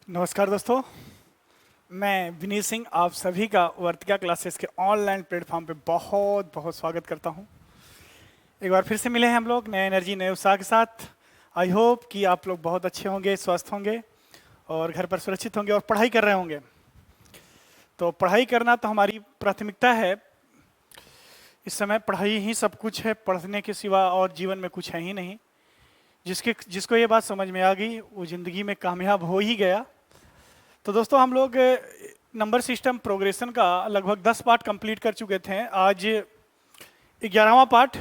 नमस्कार दोस्तों, मैं विनीत सिंह आप सभी का वर्तिका क्लासेस के ऑनलाइन प्लेटफॉर्म पे बहुत बहुत स्वागत करता हूं। एक बार फिर से मिले हैं हम लोग नए एनर्जी नए उत्साह के साथ। आई होप कि आप लोग बहुत अच्छे होंगे, स्वस्थ होंगे और घर पर सुरक्षित होंगे और पढ़ाई कर रहे होंगे। तो पढ़ाई करना तो हमारी प्राथमिकता है। इस समय पढ़ाई ही सब कुछ है, पढ़ने के सिवा और जीवन में कुछ है ही नहीं। जिसको ये बात समझ में आ गई वो ज़िंदगी में कामयाब हो ही गया। तो दोस्तों हम लोग नंबर सिस्टम प्रोग्रेशन का लगभग 10 पार्ट कंप्लीट कर चुके थे। आज 11वां पार्ट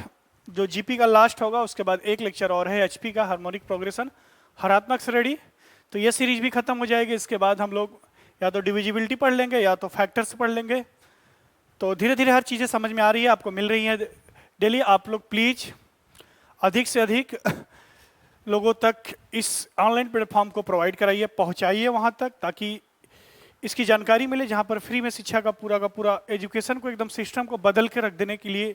जो जीपी का लास्ट होगा, उसके बाद एक लेक्चर और है एचपी का हार्मोनिक प्रोग्रेशन, हरात्मक श्रेणी। तो ये सीरीज भी खत्म हो जाएगी। इसके बाद हम लोग या तो डिविजिबिलिटी पढ़ लेंगे या तो फैक्टर्स पढ़ लेंगे। तो धीरे धीरे हर चीज़ें समझ में आ रही है, आपको मिल रही है डेली। आप लोग प्लीज़ अधिक से अधिक लोगों तक इस ऑनलाइन प्लेटफॉर्म को प्रोवाइड कराइए, पहुंचाइए वहां तक, ताकि इसकी जानकारी मिले। जहां पर फ्री में शिक्षा का पूरा एजुकेशन को एकदम सिस्टम को बदल के रख देने के लिए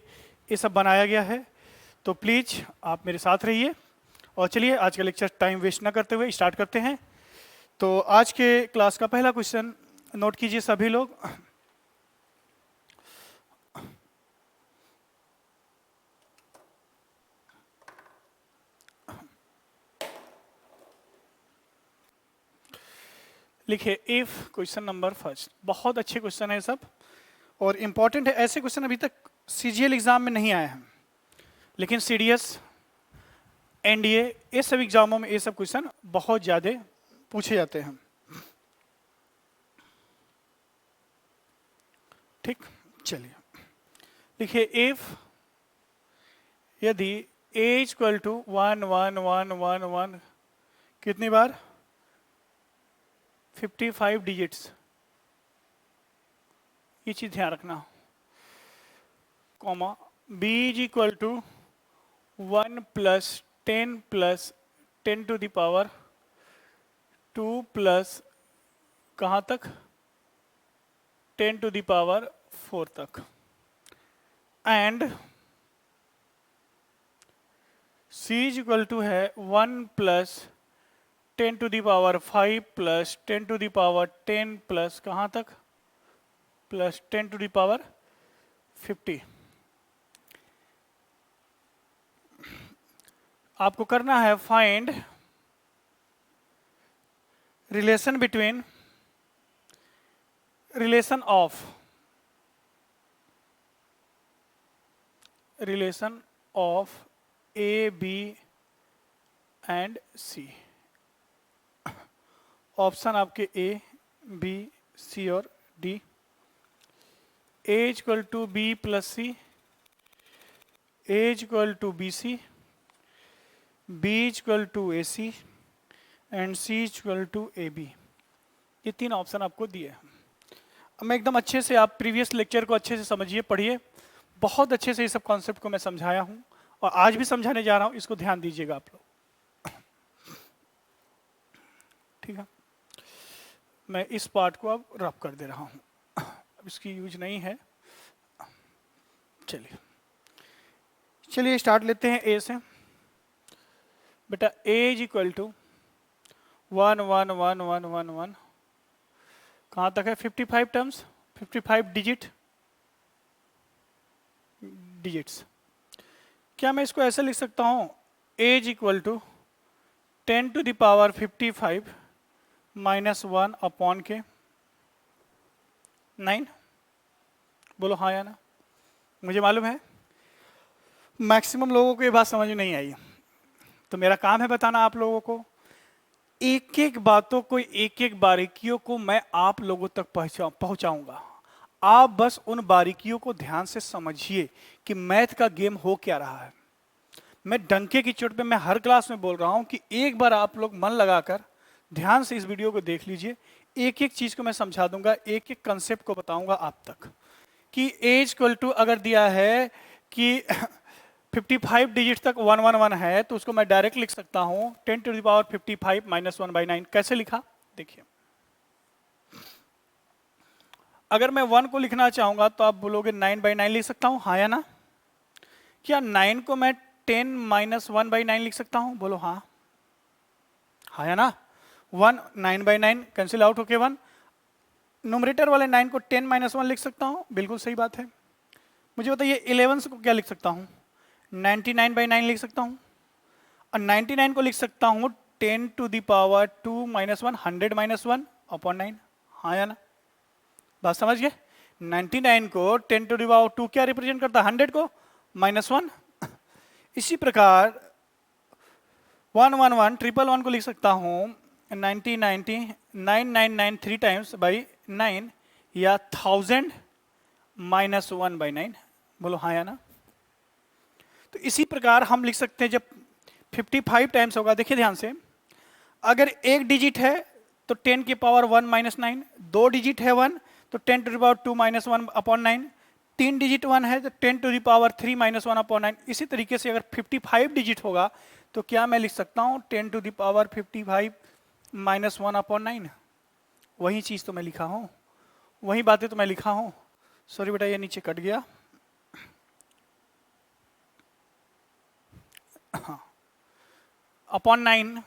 ये सब बनाया गया है। तो प्लीज आप मेरे साथ रहिए और चलिए आज का लेक्चर टाइम वेस्ट ना करते हुए स्टार्ट करते हैं। तो आज के क्लास का पहला क्वेश्चन नोट कीजिए सभी लोग। लिखिए इफ क्वेश्चन नंबर फर्स्ट। बहुत अच्छे क्वेश्चन है सब और इंपॉर्टेंट है। ऐसे क्वेश्चन अभी तक सीजीएल एग्जाम में नहीं आए हैं, लेकिन सीडीएस, एनडीए, ये सब एग्जामों में ये सब क्वेश्चन बहुत ज्यादा पूछे जाते हैं। ठीक, चलिए लिखिए इफ यदि a इक्वल टू 1 1 1 1 1 कितनी बार 55 डिजिट्स, ये चीज ध्यान रखना। Comma b is equal to 1 plus 10 to the power 2 plus कहाँ तक 10 टू द पावर 4 तक, and c is equal to है 1 plus 10 to the power 5 plus 10 to the power 10 plus कहाँ तक प्लस 10 टू द पावर 50। आपको करना है find relation between relation of A B and C. Option आपके A B C और D. A equal to B plus C, A equal to B C, B equal to A C and C equal to A B. ये तीन option आपको दिए हैं। अब मैं एकदम अच्छे से, आप प्रीवियस लेक्चर को अच्छे से समझिए, पढ़िए। बहुत अच्छे से ये सब कॉन्सेप्ट को मैं समझाया हूं और आज भी समझाने जा रहा हूं, इसको ध्यान दीजिएगा आप लोग। ठीक है, मैं इस पार्ट को अब रब कर दे रहा हूं, अब इसकी यूज नहीं है। चलिए स्टार्ट लेते हैं ए से। बेटा ए इज इक्वल टू 1 1 1 1 1 1 कहाँ तक है 55 टर्म्स, 55 डिजिट्स। क्या मैं इसको ऐसे लिख सकता हूं A is equal to 10 to the power 55 minus 1 upon के 9? बोलो हाँ या ना। मुझे मालूम है मैक्सिमम लोगों को ये बात समझ में नहीं आई, तो मेरा काम है बताना आप लोगों को। एक एक बातों को, एक एक बारीकियों को मैं आप लोगों तक पहुंचाऊंगा। आप बस उन बारीकियों को ध्यान से समझिए कि मैथ का गेम हो क्या रहा है। मैं डंके की चोट पे मैं हर क्लास में बोल रहा हूं कि एक बार आप लोग मन लगाकर ध्यान से इस वीडियो को देख लीजिए। एक एक चीज को मैं समझा दूंगा, एक एक कंसेप्ट को बताऊंगा आप तक कि ए इक्वल टू अगर दिया है कि 55 डिजिट तक 111 है, तो उसको मैं डायरेक्ट लिख सकता हूं 10 टू द पावर 55 माइनस 1/9। कैसे लिखा देखिए। अगर मैं 1 को लिखना चाहूंगा तो आप बोलोगे 9/9 लिख सकता हूं, हाँ या ना। क्या 9 को मैं 10 माइनस 1/9 लिख सकता हूं? बोलो हाँ, हाँ या ना। 1 9/9 कैंसिल आउट होके 1। न्यूमरेटर वाले 9 को 10 - 1 लिख सकता हूँ, बिल्कुल सही बात है। मुझे बताइए 11 को क्या लिख सकता हूँ? 99/9 लिख सकता हूँ, और 99 को लिख सकता हूँ 10 to the power 2 - 1 100 - 1 अपॉन 9। हाँ या ना? बात समझ गए? 99 को 10 to the power 2 क्या रिप्रेजेंट करता है? 100 को -1। इसी प्रकार 111 111 को लिख सकता हूँ 90 90 999 3 टाइम्स बाई 9 या 1000 -1/9। बोलो हाँ या ना? तो इसी प्रकार हम लिख सकते हैं जब 55 टाइम्स होगा, देखिए ध्यान से, अगर एक डिजिट है तो 10 की पावर 1 - 9, दो डिजिट है 1 तो 10 to the power 2 - 1 अपॉन 9, तीन डिजिट 1 है तो 10 to the power 3 - 1 अपॉन 9। इसी तरीके से अगर 55 डिजिट होगा तो क्या मैं लिख सकता हूँ 10 to the power 55 - 1 अपॉन 9? वही चीज तो मैं लिखा हूँ, वही बातें तो मैं लिखा हूँ। सॉरी बेटा, ये नीचे कट गया। Upon 9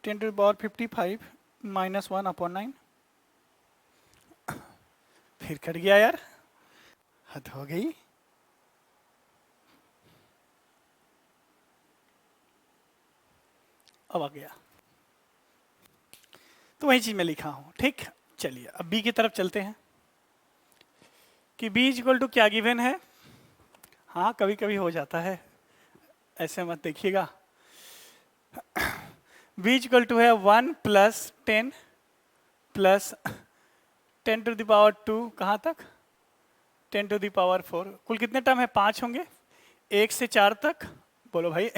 10 to the power 55 - 1 upon 9। फिर कट गया यार, हद हो गई। अब आ गया, तो वही चीज मैं लिखा हूं। ठीक, चलिए अब बी की तरफ चलते हैं कि बी इज इक्वल टू क्या गिवन है। हाँ कभी कभी हो जाता है, ऐसे मत देखिएगा। बी इज इक्वल टू है 1 + 10 + 10 to the power 2 कहाँ तक? 10 to the power 4। कुल कितने टर्म है? 5 होंगे, 1 से 4 तक। बोलो भाई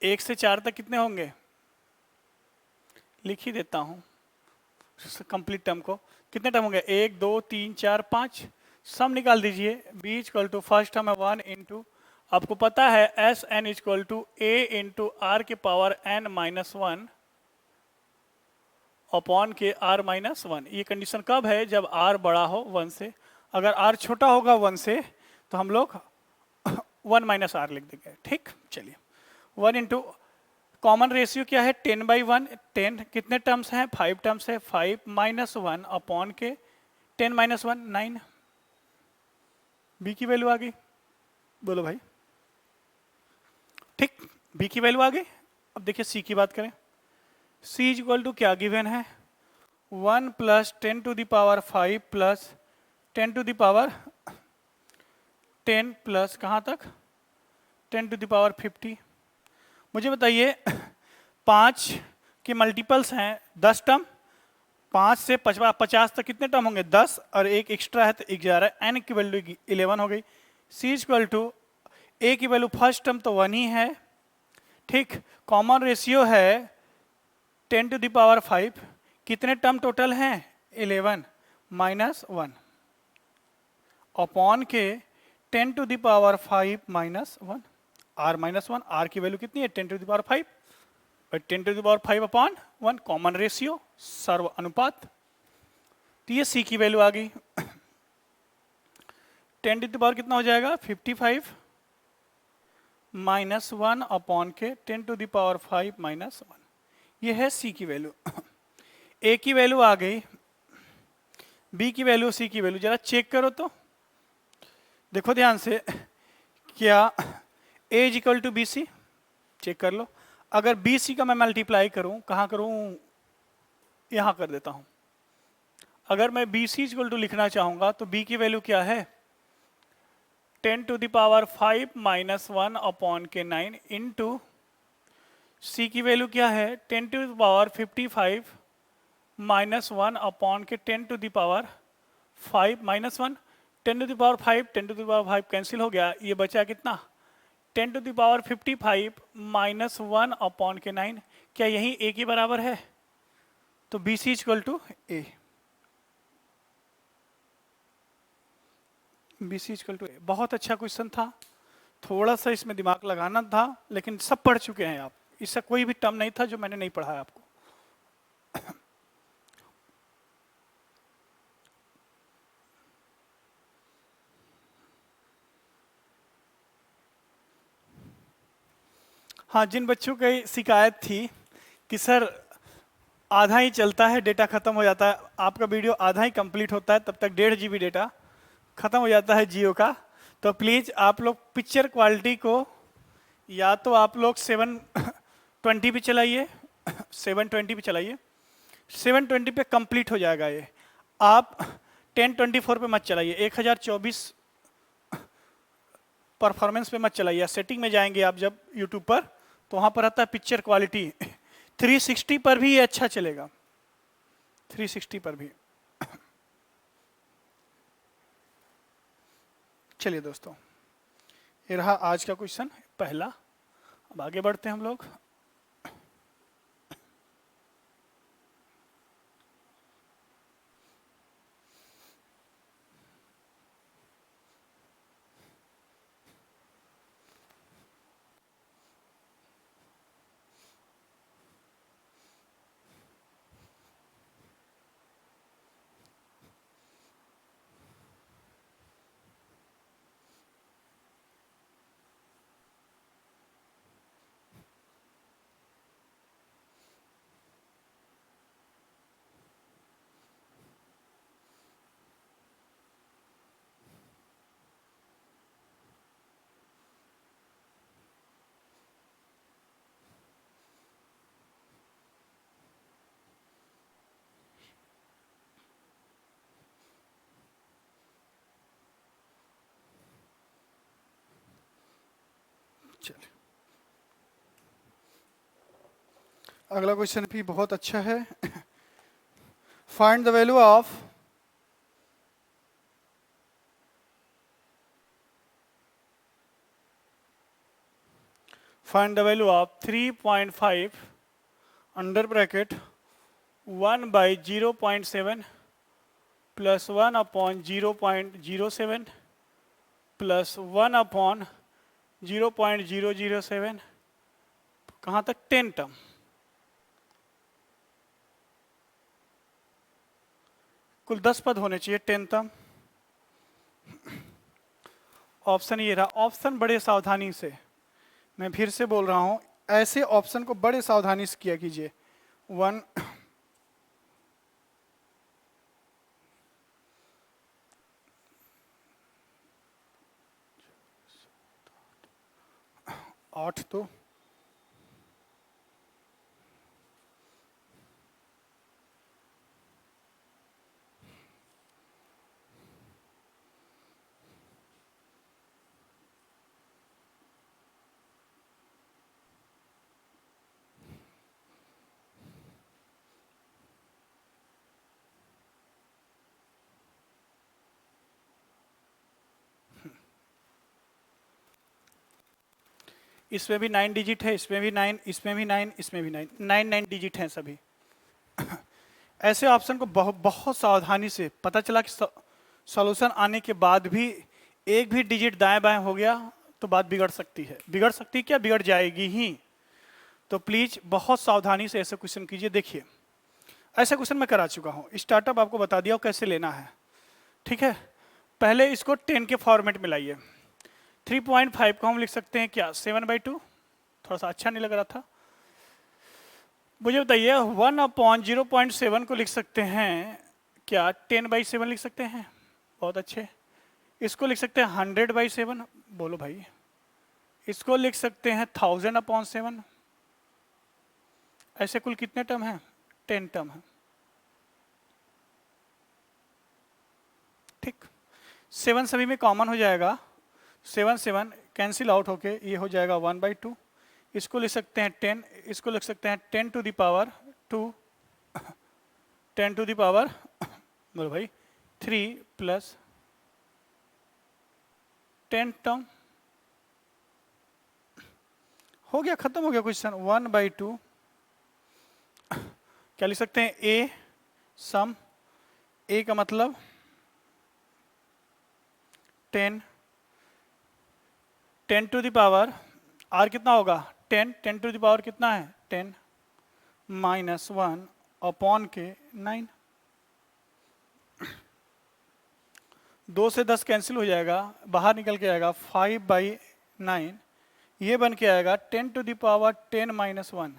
1 से 4 तक कितने होंगे? लिख ही देता हूं कंप्लीट टर्म को। कितने टर्म होंगे? 1 2 3 4 5। सम निकाल दीजिए। B equal to first term है 1 इंटू, आपको पता है S N equal to A into R के पावर n - 1 अपॉन के r - 1। ये कंडीशन कब है? जब r बड़ा हो 1 से। अगर r छोटा होगा 1 से तो हम लोग 1 - r लिख देंगे। ठीक, चलिए 1 इंटू कॉमन रेशियो क्या है? 10/1। 10 कितने टर्म्स हैं? 5 टर्म्स है। 5 - 1 अपॉन के 10 - 1 9। बी की वैल्यू आ गई, बोलो भाई। ठीक, बी की वैल्यू आ गई। अब देखिए सी की बात करें। सी इज इक्वल टू क्या गिवन है? 1 + 10 to the power 5 + 10 to the power 10 plus कहाँ तक? 10 to the power 50। मुझे बताइए 5 के मल्टीपल्स हैं 10 टर्म, 5 से 50 तक कितने टर्म होंगे? 10, और एक एक्स्ट्रा है तो 11। एन की वैल्यू 11 हो गई। सी इक्वल टू ए की वैल्यू फर्स्ट टर्म तो 1 ही है। ठीक, कॉमन रेशियो है 10 to the power 5। कितने टर्म टोटल हैं? 11 - 1 अपॉन के 10 to the power 5 - 1 r - 1। r की वैल्यू कितनी है? 10 to the power 5, और 10 to the power 5 upon 1 common ratio, सर्व अनुपात। तो ये सी की वैल्यू आ गई। 10 to the power कितना हो जाएगा? 55 - 1 अपॉन के 10 to the power 5 - 1। ये है सी की वैल्यू। ए की वैल्यू आ गई, बी की वैल्यू, सी की वैल्यू। जरा चेक करो तो, देखो ध्यान से, क्या A is equal to B C? Check कर लो। अगर बी सी का मैं मल्टीप्लाई करूं, कहां करूं? यहां कर देता हूं। अगर मैं बी सी इक्वल टू लिखना चाहूंगा तो बी की वैल्यू क्या है? 10 to the power 5 - 1 अपॉन के 9 इंटू सी की वैल्यू क्या है? 10 to the power 55 - 1 अपॉन के 10 to the power 5 - 1। 10 to the power 5 10 to the power 5 cancel हो गया, ये बचा कितना? 10 to the power 55 - 1 अपॉन के 9। क्या यही ए के बराबर है? तो B C equal to A. B C equal to A. बहुत अच्छा क्वेश्चन था, थोड़ा सा इसमें दिमाग लगाना था, लेकिन सब पढ़ चुके हैं आप। इससे कोई भी टर्म नहीं था जो मैंने नहीं पढ़ाया आपको। हाँ, जिन बच्चों की शिकायत थी कि सर आधा ही चलता है, डेटा खत्म हो जाता है, आपका वीडियो आधा ही कंप्लीट होता है, तब तक 1.5 GB डेटा खत्म हो जाता है जियो का, तो प्लीज़ आप लोग पिक्चर क्वालिटी को या तो आप लोग 720 पे चलाइए, 720 पे चलाइए, 720 पे कंप्लीट हो जाएगा ये। आप 1024 पे मत चलाइए, 1024 परफॉर्मेंस पे मत चलाइए। सेटिंग में जाएंगे आप जब यूट्यूब पर, तो वहाँ पर आता है पिक्चर क्वालिटी, 360 पर भी ये अच्छा चलेगा, 360 पर भी। चलिए दोस्तों, ये रहा आज का क्वेश्चन पहला। अब आगे बढ़ते हैं हम लोग। चलिए, अगला क्वेश्चन भी बहुत अच्छा है। Find the value of find the value of 3.5 under bracket 1 by 0.7 plus 1 upon 0.07 plus 1 upon 0.007, कहाँ तक 10 टर्म। कुल 10 पद होने चाहिए 10 टर्म। ऑप्शन ये रहा। ऑप्शन बड़े सावधानी से, मैं फिर से बोल रहा हूं, ऐसे ऑप्शन को बड़े सावधानी से किया कीजिए। 1 8 तो इसमें भी 9 डिजिट है, इसमें भी 9, इसमें भी 9, इसमें भी 9, 9 डिजिट हैं सभी। ऐसे ऑप्शन को बहुत बहुत सावधानी से, पता चला कि सॉल्यूशन आने के बाद भी एक भी डिजिट दाएं बाएं हो गया तो बात बिगड़ सकती है। बिगड़ सकती है क्या, बिगड़ जाएगी ही। तो प्लीज बहुत सावधानी से ऐसे क्वेश्चन कीजिए। देखिए, ऐसा क्वेश्चन मैं करा चुका हूं, स्टार्टअप आपको बता दिया कैसे लेना है, ठीक है। पहले इसको 10 के फॉर्मेट में लाइए। 3.5 को हम लिख सकते हैं क्या, 7/2। थोड़ा सा अच्छा नहीं लग रहा था, मुझे बताइए। 1 अपॉन 0.7 को लिख सकते हैं क्या, 10/7 लिख सकते हैं। बहुत अच्छे। इसको लिख सकते हैं 100/7, बोलो भाई। इसको लिख सकते हैं 1000/7। ऐसे कुल कितने टर्म हैं, 10 टर्म है, ठीक। 7 सभी में कॉमन हो जाएगा, 7 7 कैंसिल आउट होके ये हो जाएगा 1/2। इसको लिख सकते हैं 10, इसको लिख सकते हैं 10 to the power 2, 10 to the power बोलो भाई 3 प्लस 10 टर्म। हो गया, खत्म हो गया क्वेश्चन। 1/2 क्या लिख सकते हैं, ए सम, ए का मतलब 10, 10 टू द पावर आर कितना होगा 10, 10 टू द पावर कितना है 10 माइनस 1 अपॉन के 9। 2 से 10 कैंसिल हो जाएगा, बाहर निकल के आएगा 5/9। ये बन के आएगा 10 टू द पावर 10 माइनस 1।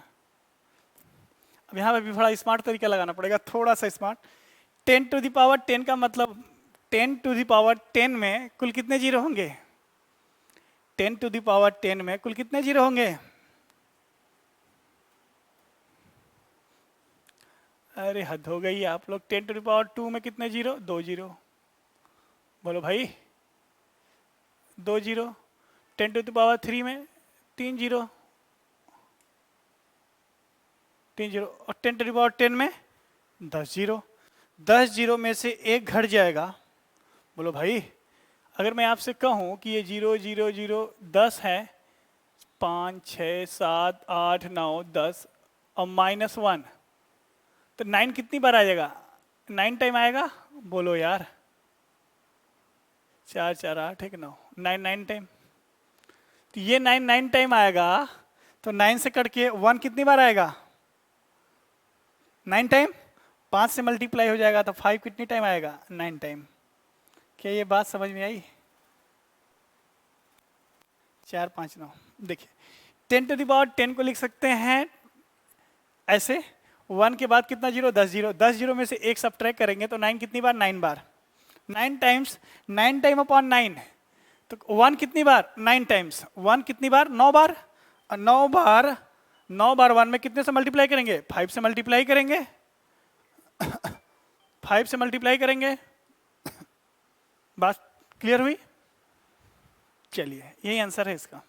अब यहाँ पे भी बड़ा स्मार्ट तरीका लगाना पड़ेगा, थोड़ा सा स्मार्ट। 10 टू द पावर 10 का मतलब 10 टू द पावर 10 में कुल कितने जीरो होंगे? 10 टू द पावर 10 में कुल कितने जीरो होंगे? अरे हद हो गई आप लोग। 10 टू द पावर 2 में कितने जीरो? 2 जीरो। बोलो भाई, 2 जीरो। 10 टू द पावर 3 में 3 जीरो, 3 जीरो। और 10 टू द पावर 10 में 10 जीरो। 10 जीरो में से एक घट जाएगा। बोलो भाई, अगर मैं आपसे कहूं कि ये 0 0 0 10 है, 5 6 7 8 9 10 और माइनस 1, तो 9 कितनी बार आ जाएगा? 9 टाइम आएगा। बोलो यार, 4 4 8 1 9, 9 9 टाइम। तो ये 9 9 टाइम आएगा, तो 9 से कट के 1 कितनी बार आएगा? 9 टाइम। 5 से मल्टीप्लाई हो जाएगा तो 5 कितनी टाइम आएगा? 9 टाइम। क्या ये बात समझ में आई? 4 5 9। देखिए 10 टू द पावर 10 को लिख सकते हैं ऐसे, 1 के बाद कितना जीरो? 10 जीरो। 10 जीरो में से एक सब्ट्रैक्ट करेंगे तो 9 कितनी बार? 9 बार। 9 टाइम्स 9 टाइम अपॉन 9, तो 1 कितनी बार? 9 टाइम्स 1 कितनी बार? 9 बार। और 9 बार 9 बार 1 में कितने से मल्टीप्लाई करेंगे? 5 से मल्टीप्लाई करेंगे। 5 से मल्टीप्लाई करेंगे। बात क्लियर हुई? चलिए, यही आंसर है इसका।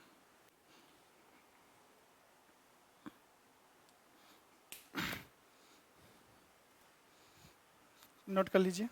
नोट कर लीजिए।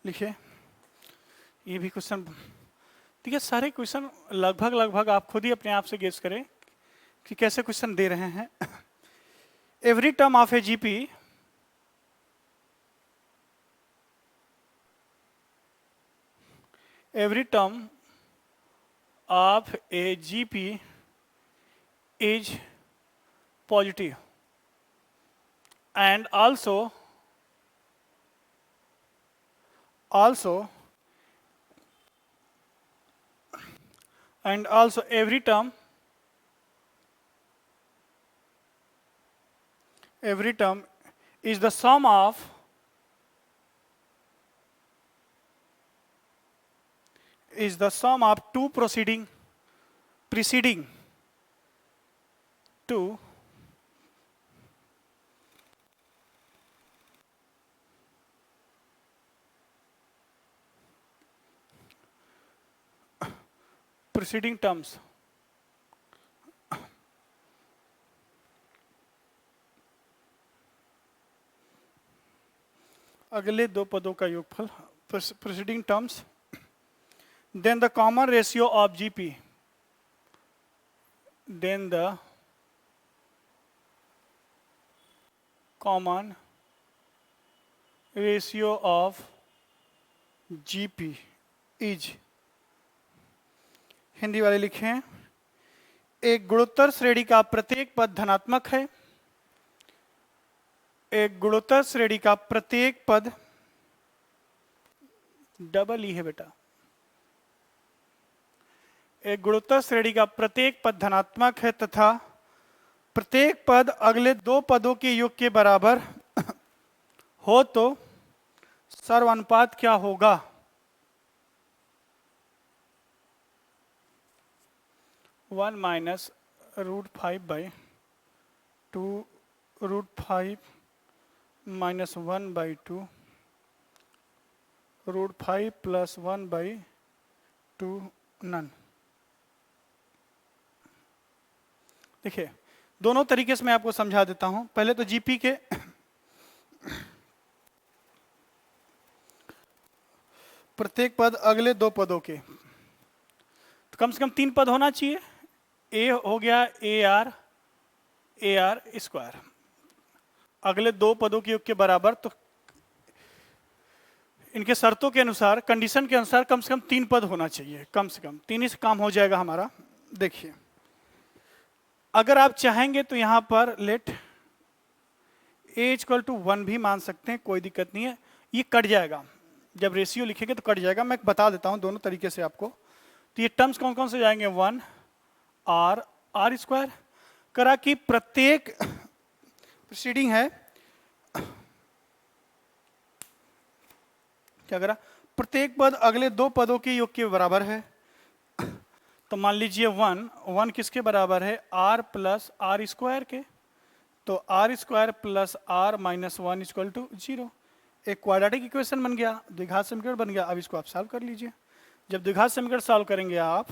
लिखिए, ये भी क्वेश्चन। देखिए, सारे क्वेश्चन लगभग लगभग आप खुद ही अपने आप से गेस करें कि कैसे क्वेश्चन दे रहे हैं। Every term of A GP every term of a GP is positive, and also every term is the sum of two preceding two preceding terms। अगले दो पदों का योगफल, preceding terms, then the common ratio of GP, then the common ratio of GP is, Hindi वाले लिखें, एक गुणोत्तर श्रेणी का प्रत्येक पद धनात्मक है। एक गुणोत्तर श्रेणी का प्रत्येक पद, डबल ई है बेटा, एक गुणोत्तर श्रेणी का प्रत्येक पद धनात्मक है तथा प्रत्येक पद अगले दो पदों के योग के बराबर हो तो सर्वानुपात क्या होगा? वन माइनस √5/2 √5 -1/2 √5 + 1/2 टू नन। देखिए दोनों तरीके से मैं आपको समझा देता हूं। पहले तो जीपी के प्रत्येक पद अगले दो पदों के, तो कम से कम 3 पद होना चाहिए। ए हो गया ए आर स्क्वायर, अगले दो पदों के योग के बराबर। तो इनके शर्तों के अनुसार, कंडीशन के अनुसार कम से कम 3 पद होना चाहिए, कम से कम 3 ही से काम हो जाएगा हमारा। देखिए अगर आप चाहेंगे तो यहां पर लेट ए इक्वल टू 1 भी मान सकते हैं, कोई दिक्कत नहीं है। ये कट जाएगा, जब रेशियो लिखेंगे तो कट जाएगा। मैं बता देता हूं दोनों तरीके से आपको। तो ये टर्म्स कौन कौन से जाएंगे, 1 आर स्क्वायर करा कि प्रत्येक प्रोसीडिंग है, क्या करा, प्रत्येक पद अगले दो पदों के योग के बराबर है। तो मान लीजिए 1 किसके बराबर है, आर प्लस आर स्क्वायर के। तो R square plus R minus 1 equal to 0। एक क्वाड्रेटिक इक्वेशन बन गया, द्विघात समीकरण बन गया। अब इसको आप सॉल्व कर लीजिए। जब द्विघात समीकरण सॉल्व करेंगे आप,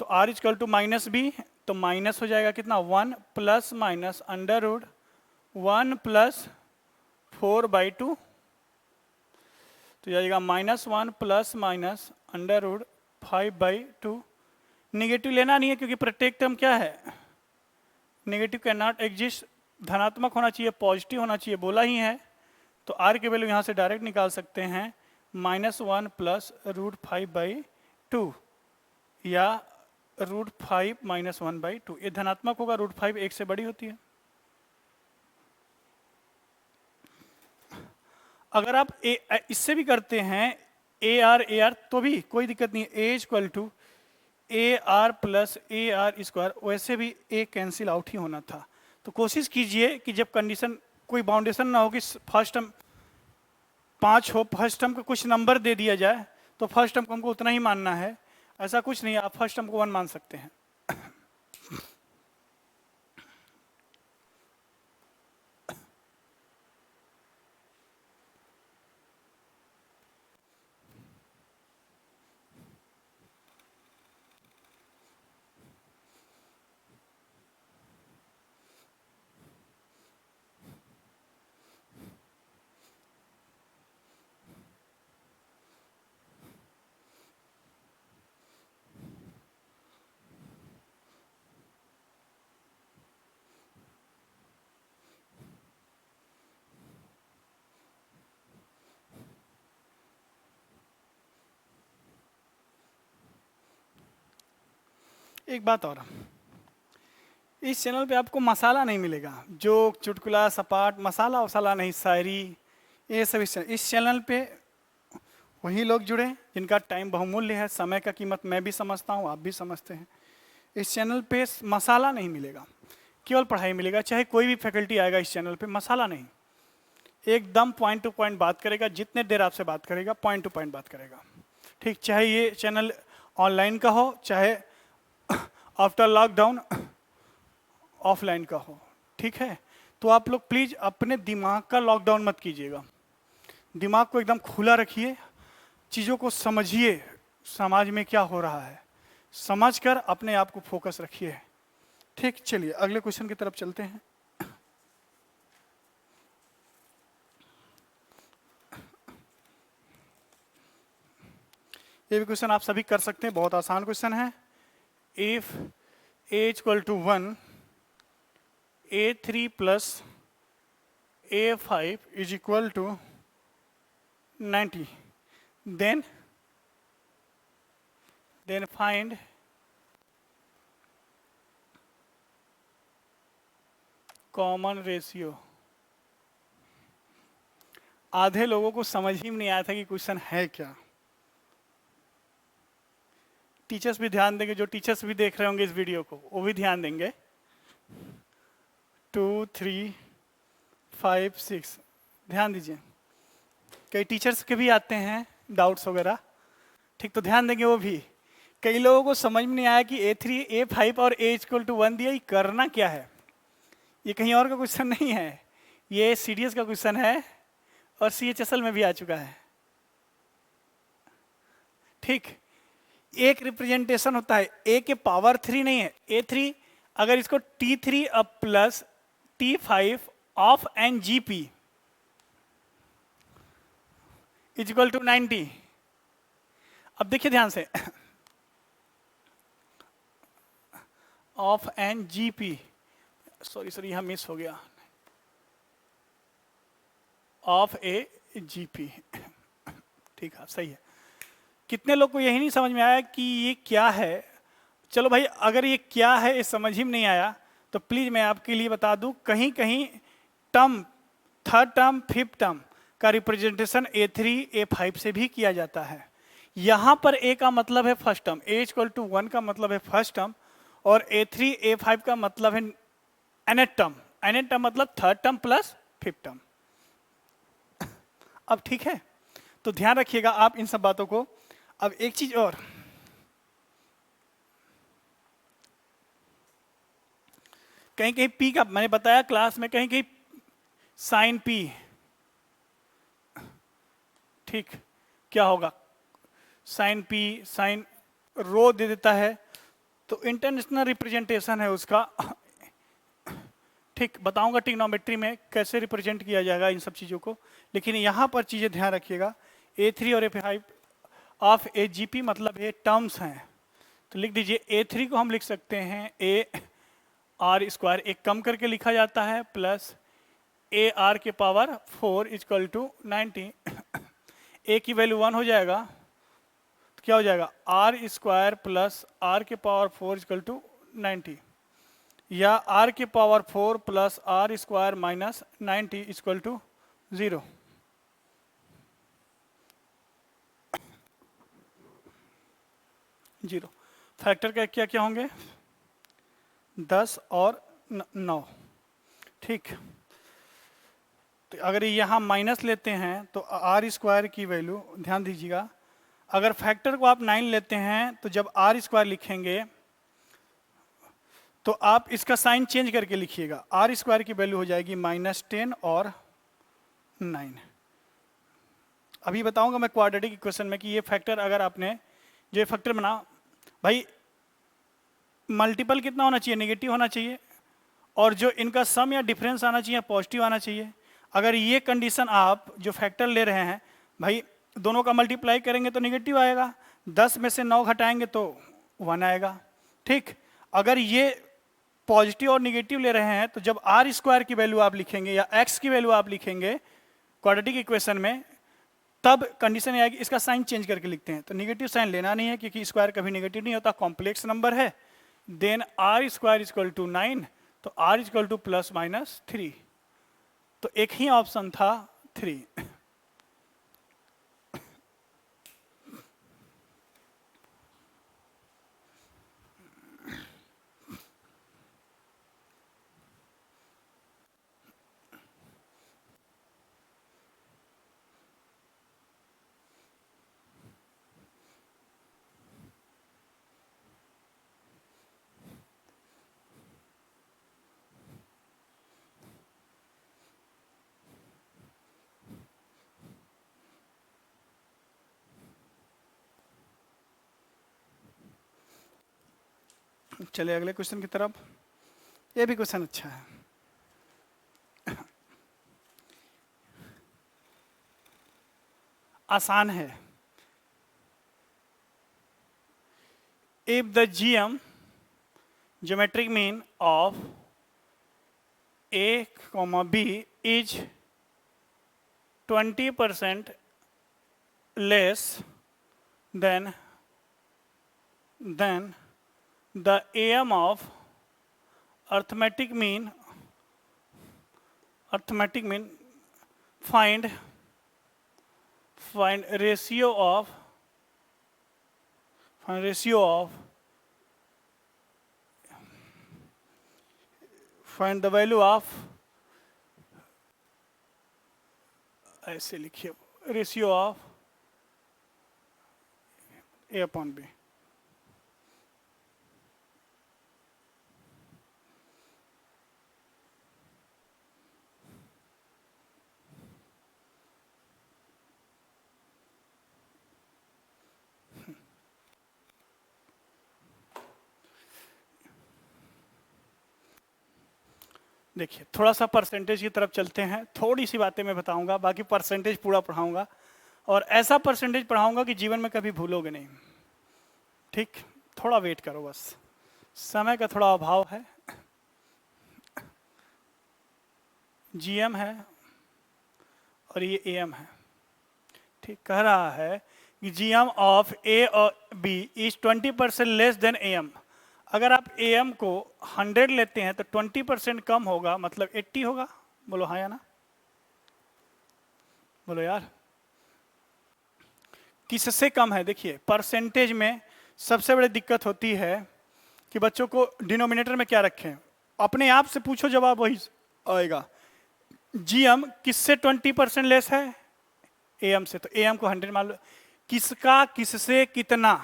तो R equal to minus B, तो माइनस हो जाएगा कितना, 1 plus minus under root 1 plus 4/2, तो जाएगा -1 plus minus under root 5/2। Negative लेना नहीं है क्योंकि प्रत्येक टर्म क्या है, नेगेटिव कैन नॉट एग्जिस्ट, धनात्मक होना चाहिए, पॉजिटिव होना चाहिए, बोला ही है। तो आर के वैल्यू यहाँ से डायरेक्ट निकाल सकते हैं, -1 प्लस √5/2 या √5 - 1/2। ये धनात्मक होगा, √5 1 से बड़ी होती है। अगर आप इससे भी करते हैं ए आर तो भी कोई दिक्कत नहीं है। A equal to A R plus A R square, वैसे भी ए कैंसिल आउट ही होना था। तो कोशिश कीजिए कि जब कंडीशन कोई बाउंडेशन ना हो कि फर्स्ट टर्म 5 हो, फर्स्ट टर्म का कुछ नंबर दे दिया जाए, तो फर्स्ट टर्म को हमको उतना ही मानना है। ऐसा कुछ नहीं है, आप फर्स्ट टर्म को 1 मान सकते हैं। एक बात और, इस चैनल पे आपको मसाला नहीं मिलेगा, जोक चुटकुला सपाट, मसाला वसाला नहीं, शायरी, ये सब इस चैनल पे वही लोग जुड़े जिनका टाइम बहुमूल्य है। समय का कीमत मैं भी समझता हूँ, आप भी समझते हैं। इस चैनल पे मसाला नहीं मिलेगा, केवल पढ़ाई मिलेगा। चाहे कोई भी फैकल्टी आएगा इस चैनल पे, मसाला नहीं, एकदम पॉइंट टू पॉइंट बात करेगा। जितने देर आपसे बात करेगा पॉइंट टू पॉइंट बात करेगा, ठीक। चाहे ये चैनल ऑनलाइन का हो, चाहे आफ्टर लॉकडाउन ऑफलाइन का हो, ठीक है। तो आप लोग प्लीज अपने दिमाग का लॉकडाउन मत कीजिएगा, दिमाग को एकदम खुला रखिए, चीज़ों को समझिए, समाज में क्या हो रहा है समझकर अपने आप को फोकस रखिए, ठीक। चलिए अगले क्वेश्चन की तरफ चलते हैं। ये भी क्वेश्चन आप सभी कर सकते हैं, बहुत आसान क्वेश्चन है। If a equal to 1, a3 plus a5 is equal to 90, then find common ratio. आधे लोगों को समझ ही नहीं आया था कि क्वेश्चन है क्या। टीचर्स भी ध्यान देंगे, जो टीचर्स भी देख रहे होंगे इस वीडियो को वो भी ध्यान देंगे। 2, 3, 5, 6 ध्यान दीजिए। कई टीचर्स के भी आते हैं डाउट्स वगैरह, ठीक, तो ध्यान देंगे वो भी। कई लोगों को समझ में नहीं आया कि a3, a5 और a इक्वल टू 1 दिया, ये करना क्या है। ये कहीं और का क्वेश्चन नहीं है, ये CDS का क्वेश्चन है और CHSL में भी आ चुका है। ठीक, एक रिप्रेजेंटेशन होता है, ए के पावर 3 नहीं है, A3, अगर इसको T3 अब plus T5 of N G P is equal to 90। अब देखिए ध्यान से, of N G P, sorry यहां मिस हो गया, ऑफ ए जी पी, ठीक है सही है। कितने लोग को यही नहीं समझ में आया कि ये क्या है? चलो भाई, अगर ये क्या है ये समझ ही में नहीं आया तो प्लीज मैं आपके लिए बता दूं, कहीं कहीं term, third term, fifth term का रिप्रेजेंटेशन A3 A5 से भी किया जाता है। यहां पर A का मतलब है first term, A equal to 1 का मतलब है फर्स्ट टर्म, और A3 A5 का मतलब है nth टर्म, nth टर्म मतलब third term plus fifth term. अब ठीक है, तो ध्यान रखिएगा आप इन सब बातों को। अब एक चीज और, कहीं कहीं P का, मैंने बताया क्लास में, कहीं कहीं साइन P, ठीक, क्या होगा, साइन P, साइन रो दे देता है, तो इंटरनेशनल रिप्रेजेंटेशन है उसका। ठीक, बताऊंगा ट्रिग्नोमेट्री में कैसे रिप्रेजेंट किया जाएगा इन सब चीज़ों को, लेकिन यहाँ पर चीज़ें ध्यान रखिएगा। A3 और A5 ऑफ AGP मतलब ये टर्म्स हैं, तो लिख दीजिए A3 को हम लिख सकते हैं AR², एक कम करके लिखा जाता है, प्लस AR के पावर 4 इक्वल टू 90। A की वैल्यू 1 हो जाएगा तो क्या हो जाएगा, R² प्लस R के पावर 4 इक्वल टू 90, या R के power 4 plus R² minus 90 equal to 0। Zero, factor का क्या क्या होंगे, 10 और 9, ठीक। तो अगर यहाँ माइनस लेते हैं तो R² की वैल्यू, ध्यान दीजिएगा, अगर फैक्टर को आप 9 लेते हैं तो जब R² लिखेंगे तो आप इसका साइन चेंज करके लिखिएगा, R² की वैल्यू हो जाएगी -10 और 9। अभी बताऊंगा मैं क्वाड्रेटिक इक्वेशन में कि ये फैक्टर, अगर आपने जो ये फैक्टर बना, भाई मल्टीपल कितना होना चाहिए, नेगेटिव होना चाहिए, और जो इनका सम या डिफरेंस आना चाहिए पॉजिटिव आना चाहिए। अगर ये कंडीशन आप जो फैक्टर ले रहे हैं, भाई दोनों का मल्टीप्लाई करेंगे तो नेगेटिव आएगा, 10 में से 9 घटाएंगे तो 1 आएगा, ठीक। अगर ये पॉजिटिव और निगेटिव ले रहे हैं तो जब R² की वैल्यू आप लिखेंगे या X की वैल्यू आप लिखेंगे क्वाड्रेटिक इक्वेशन में, तब कंडीशन आएगी, इसका साइन चेंज करके लिखते हैं, तो निगेटिव साइन लेना नहीं है क्योंकि स्क्वायर कभी नेगेटिव नहीं होता, कॉम्प्लेक्स नंबर है। देन R² इक्वल टू 9, तो R इक्वल टू ±3, तो एक ही ऑप्शन था 3। चलिए अगले क्वेश्चन की तरफ, ये भी क्वेश्चन अच्छा है। आसान है। If the GM, geometric mean of A, B is 20% less than the AM of arithmetic mean, find ratio of find the value of, ऐसे लिखिए, रेशियो ऑफ A/B। देखिए थोड़ा सा परसेंटेज की तरफ चलते हैं, थोड़ी सी बातें मैं बताऊंगा, बाकी परसेंटेज पूरा पढ़ाऊंगा और ऐसा परसेंटेज पढ़ाऊंगा कि जीवन में कभी भूलोगे नहीं। ठीक, थोड़ा वेट करो बस, समय का थोड़ा अभाव है। जीएम है और ये एएम है। ठीक, कह रहा है कि जीएम ऑफ ए और B is 20% less than AM. अगर आप एएम को 100 लेते हैं तो 20% कम होगा, मतलब 80 होगा। बोलो हाँ या ना, बोलो यार। किससे कम है? देखिए परसेंटेज में सबसे बड़ी दिक्कत होती है कि बच्चों को डिनोमिनेटर में क्या रखें, अपने आप से पूछो, जवाब वही आएगा। जीएम किससे 20% लेस है? एएम से। तो एएम को 100 मान लो। किसका किससे कितना,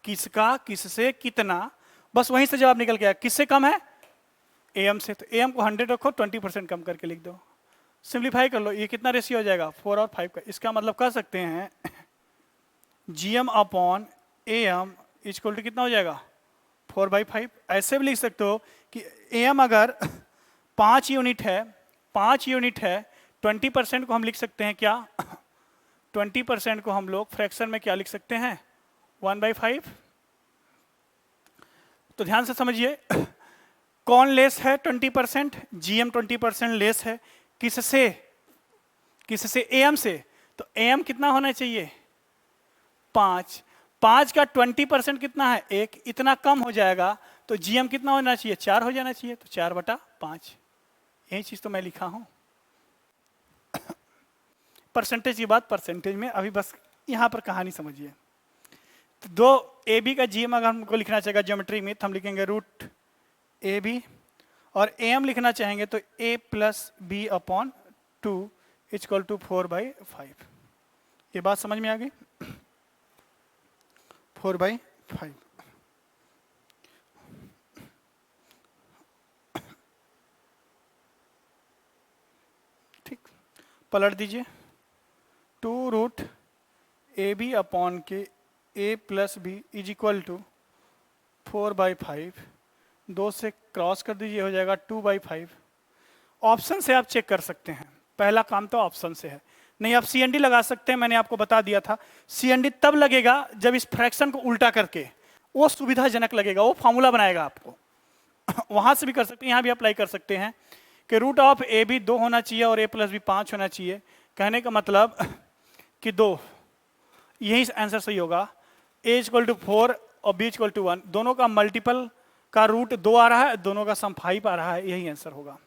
किसका किससे कितना, बस वहीं से जवाब निकल गया। किससे कम है? एएम से। तो एएम को 100 रखो, 20% कम करके लिख दो, सिंप्लीफाई कर लो। ये कितना रेशियो हो जाएगा? 4 और 5 का। इसका मतलब कह सकते हैं GM upon AM equal to कितना हो जाएगा? 4/5। ऐसे भी लिख सकते हो कि एएम अगर 5 यूनिट है, 5 यूनिट है, 20% को हम लिख सकते हैं क्या? 20% को हम लोग फ्रैक्शन में क्या लिख सकते हैं? 1/5। तो ध्यान से समझिए, कौन लेस है? 20%। जीएम 20% लेस है किससे? किससे? एएम से। तो एएम कितना होना चाहिए? 5। 5 का 20% कितना है? 1। इतना कम हो जाएगा तो जीएम कितना होना चाहिए? 4 हो जाना चाहिए। तो 4/5, यही चीज तो मैं लिखा हूं। परसेंटेज की बात परसेंटेज में, अभी बस यहां पर कहानी समझिए। तो 2 ए बी का जीएम अगर हमको लिखना चाहेगा ज्योमेट्री में, तो हम लिखेंगे रूट ए बी, और एम लिखना चाहेंगे तो A plus B upon 2 equal to 4/5। ये बात समझ में आ गई? 4/5। ठीक, पलट दीजिए। 2 रूट ए बी अपॉन के A plus B is equal to 4/5। 2 से क्रॉस कर दीजिए, हो जाएगा 2/5। ऑप्शन से आप चेक कर सकते हैं, पहला काम तो ऑप्शन से है। नहीं, आप सीएनडी लगा सकते हैं, मैंने आपको बता दिया था। सीएनडी तब लगेगा जब इस फ्रैक्शन को उल्टा करके, वो सुविधाजनक लगेगा, वो फॉर्मूला बनाएगा आपको। वहां से भी कर सकते हैं, यहां भी अप्लाई कर सकते हैं कि रूट ऑफ ए बी 2 होना चाहिए और ए प्लस बी 5 होना चाहिए। कहने का मतलब कि 2, यही आंसर सही होगा। ए इक्वल टू 4 और बी इक्वल टू 1, दोनों का मल्टीपल का रूट 2 आ रहा है, दोनों का सम 5 आ रहा है, यही आंसर होगा।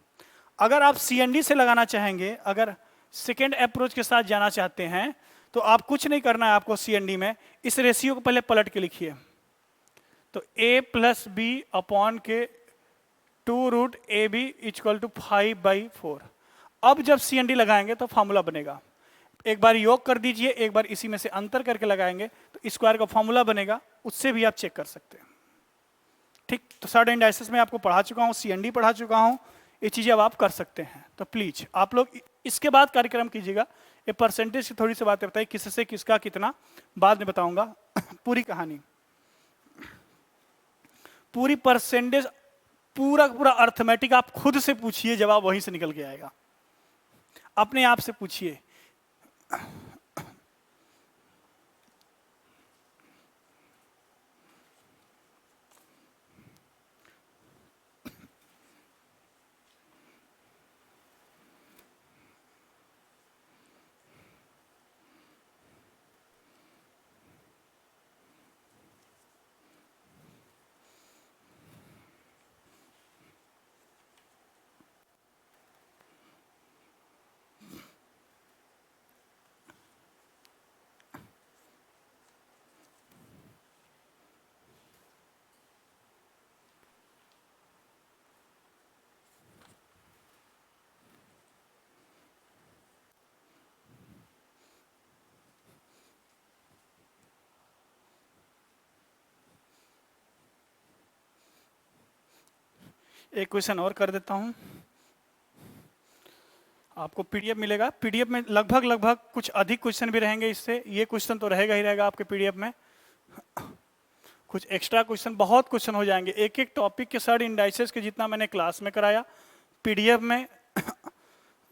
अगर आप सीएनडी से लगाना चाहेंगे, अगर सेकेंड अप्रोच के साथ जाना चाहते हैं, तो आप कुछ नहीं करना है आपको। सीएनडी में इस रेशियो को पहले पलट के लिखिए। तो ए प्लस बी अपॉन के 2 root A B equal to 5/4। अब जब सीएनडी लगाएंगे तो फॉर्मूला बनेगा। एक बार योग कर दीजिए, एक बार इसी में से अंतर करके लगाएंगे तो स्क्वायर का फॉर्मूला बनेगा, उससे भी आप चेक कर सकते हैं। ठीक, तो सर्ड इंडाइसिस में आपको पढ़ा चुका हूँ, सीएनडी पढ़ा चुका हूँ, ये चीजें अब आप कर सकते हैं। तो प्लीज आप लोग इसके बाद कार्यक्रम कीजिएगा। ये परसेंटेज की थोड़ी सी बातें बताइए, किससे किसका कितना, बाद में बताऊंगा। पूरी कहानी, पूरी परसेंटेज, पूरा पूरा अर्थमेटिक आप खुद से पूछिए, जवाब वहीं से निकल के आएगा। अपने आप से पूछिए। एक क्वेश्चन और कर देता हूं, आपको पीडीएफ मिलेगा। पीडीएफ में लगभग कुछ अधिक क्वेश्चन भी रहेंगे इससे, ये क्वेश्चन तो रहेगा ही रहेगा आपके पीडीएफ में, कुछ एक्स्ट्रा क्वेश्चन, बहुत क्वेश्चन हो जाएंगे। एक एक टॉपिक के सर्ड इंडाइसेस के जितना मैंने क्लास में कराया, पीडीएफ में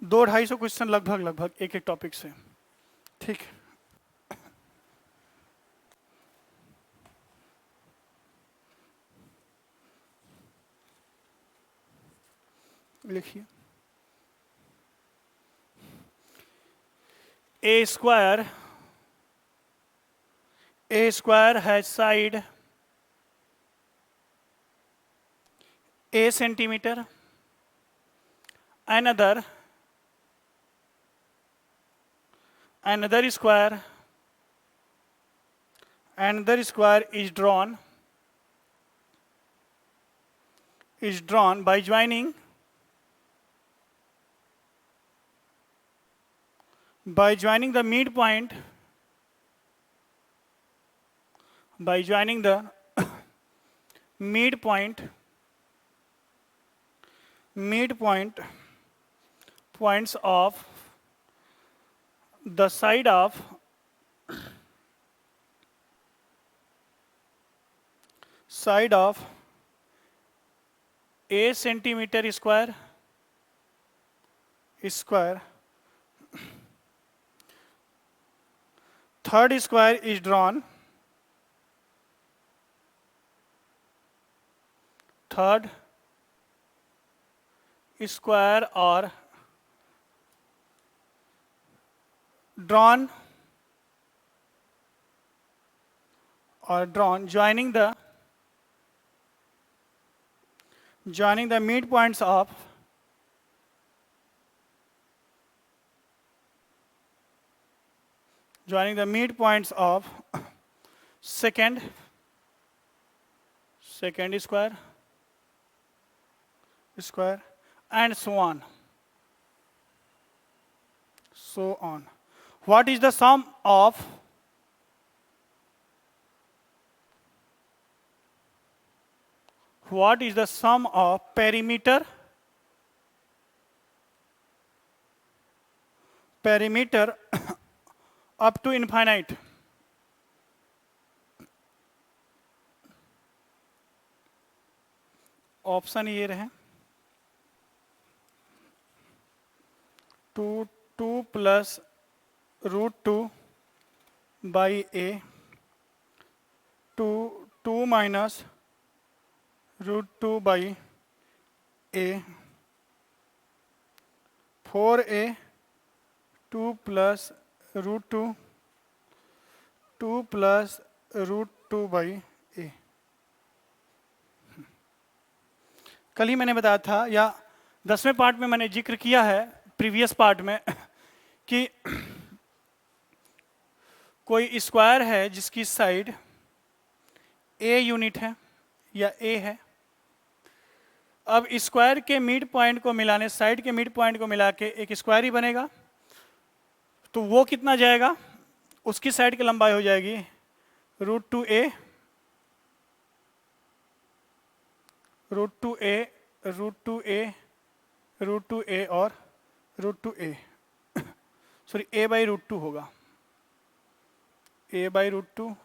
200-250 क्वेश्चन लगभग एक एक टॉपिक से, ठीक। लिखिए A square has side a centimeter, another square is drawn by joining the midpoint points of the side of a centimeter square. Third square is drawn. Third square or drawn joining the midpoints of second square and so on. What is the sum of perimeter up to infinite? Option ये रहे 2 plus √2 by a, 2 minus √2 by a, 4a, 2 plus √2, 2 plus √2 by a. कल ही मैंने बताया था या 10वें part में मैंने जिक्र किया है प्रीवियस पार्ट में कि कोई स्क्वायर है जिसकी साइड a यूनिट है या a है। अब स्क्वायर के मिड पॉइंट को मिलाने, साइड के मिड पॉइंट को मिला के एक स्क्वायर ही बनेगा। तो वो कितना जाएगा, उसकी साइड की लंबाई हो जाएगी √2a और √2a सॉरी a/√2 होगा, a/√2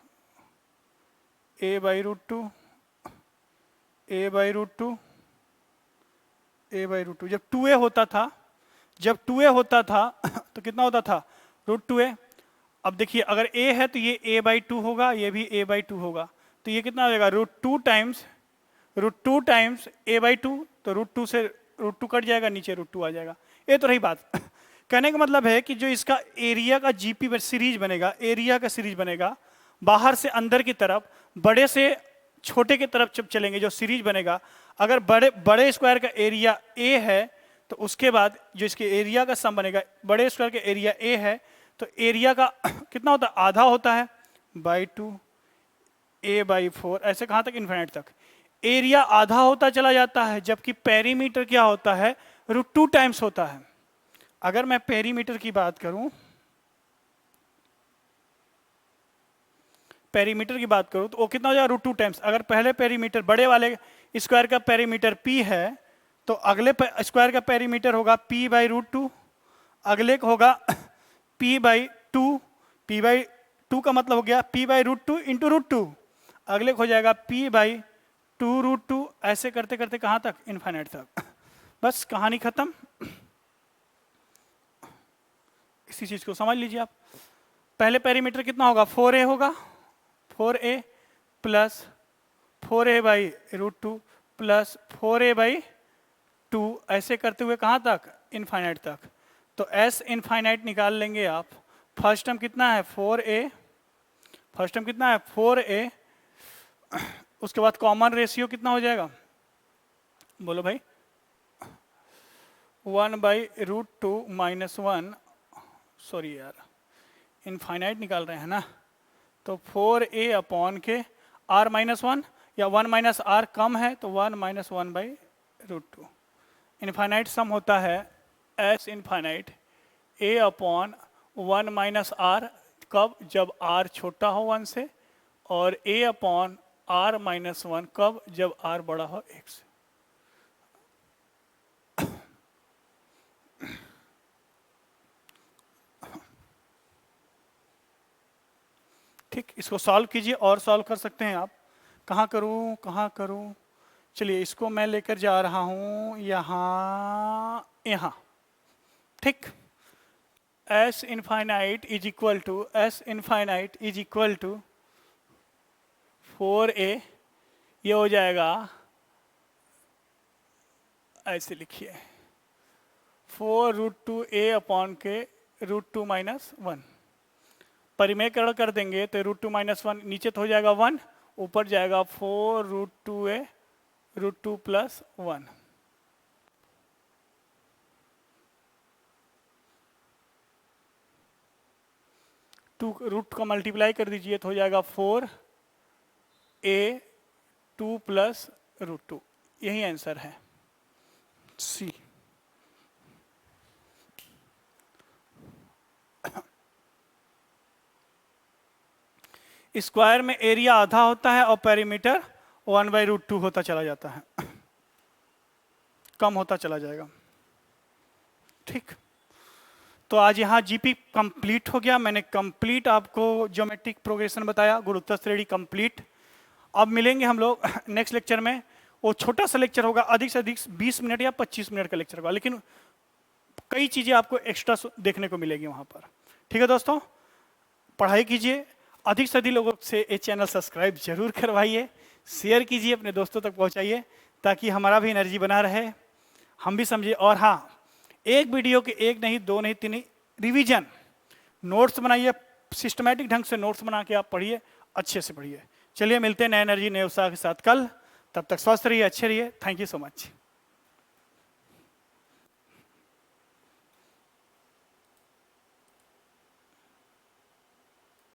जब 2a होता था तो कितना होता था √2a। अब देखिए अगर a है तो ये a/2 होगा, ये भी a/2 होगा, तो ये कितना हो जाएगा √2 टाइम्स a/2, तो √2 से √2 कट जाएगा, नीचे √2 आ जाएगा। ये तो रही बात। कहने का मतलब है कि जो इसका एरिया का जीपी सीरीज बनेगा, बाहर से अंदर की तरफ, बड़े से छोटे की तरफ जब चलेंगे जो सीरीज बनेगा, अगर बड़े स्क्वायर का एरिया a है तो उसके बाद जो इसके एरिया का सम बनेगा, बड़े स्क्वायर का एरिया a है तो एरिया का कितना होता है, आधा होता है /2 a/4, ऐसे कहाँ तक, इन्फिनिट तक। एरिया आधा होता चला जाता है, जबकि पेरीमीटर क्या होता है, √2 टाइम्स होता है। अगर मैं पेरीमीटर की बात करूं तो वो कितना हो जाएगा √2 टाइम्स। अगर पहले पेरीमीटर बड़े वाले स्क्वायर का पेरीमीटर p है तो अगले स्क्वायर का पेरीमीटर होगा p/√2, अगले का होगा p/2 का मतलब हो गया p/√2 इंटू √2, अगले को हो जाएगा p/2 √2, ऐसे करते करते कहाँ तक, इन्फिनिट तक। बस कहानी खत्म। इसी चीज को समझ लीजिए आप। पहले पेरीमीटर कितना होगा, 4a होगा, 4a plus 4a by √2 plus 4a by 2, ऐसे करते हुए कहाँ तक, इनफाइनाइट तक। तो s इनफाइनाइट निकाल लेंगे आप। फर्स्ट टर्म कितना है 4a, फर्स्ट टर्म कितना है 4a, उसके बाद कॉमन रेशियो कितना हो जाएगा, बोलो भाई, 1 बाई √2 माइनस 1, सॉरी यार इनफाइनाइट निकाल रहे हैं ना, तो 4a अपॉन के r माइनस 1 या 1 माइनस r कम है तो 1 माइनस 1 बाई √2। इनफाइनाइट सम होता है s infinite a upon 1 minus r, कब, जब r छोटा हो 1 से, और a अपॉन r माइनस 1 कब, जब r बड़ा हो 1 से। ठीक, इसको सॉल्व कीजिए और सॉल्व कर सकते हैं आप। कहाँ करूँ, कहाँ करूँ, चलिए इसको मैं लेकर जा रहा हूँ यहाँ, यहाँ। ठीक, s infinite is equal to, s infinite is equal to 4a, ये हो जाएगा, ऐसे लिखिए 4√2a अपॉन के √2 माइनस 1। परिमेयकरण कर देंगे तो √2 माइनस 1 नीचे तो हो जाएगा 1, ऊपर जाएगा 4√2a √2 प्लस 1। रूट का मल्टीप्लाई कर दीजिए तो हो जाएगा 4a 2 प्लस √2, यही आंसर है सी। स्क्वायर में एरिया आधा होता है और पेरीमीटर 1 बाई √2 होता चला जाता है, कम होता चला जाएगा। ठीक, तो आज यहाँ जीपी कंप्लीट हो गया। मैंने कंप्लीट आपको ज्योमेट्रिक प्रोग्रेशन बताया, गुरुत्व श्रेणी कंप्लीट। अब मिलेंगे हम लोग नेक्स्ट लेक्चर में। वो छोटा सा लेक्चर होगा, अधिक से अधिक 20 मिनट या 25 मिनट का लेक्चर होगा, लेकिन कई चीजें आपको एक्स्ट्रा देखने को मिलेगी वहां पर। ठीक है दोस्तों, पढ़ाई कीजिए, अधिक से अधिक लोगों से ये चैनल सब्सक्राइब जरूर करवाइए, शेयर कीजिए, अपने दोस्तों तक पहुंचाइए, ताकि हमारा भी एनर्जी बना रहे, हम भी समझिए। और हाँ, एक वीडियो के एक नहीं, दो नहीं, तीन नहीं, रिवीजन नोट्स बनाइए, सिस्टमैटिक ढंग से नोट्स बना के आप पढ़िए, अच्छे से पढ़िए। चलिए मिलते हैं नए एनर्जी नए उत्साह के साथ कल, तब तक स्वस्थ रहिए, अच्छे रहिए। Thank you so much.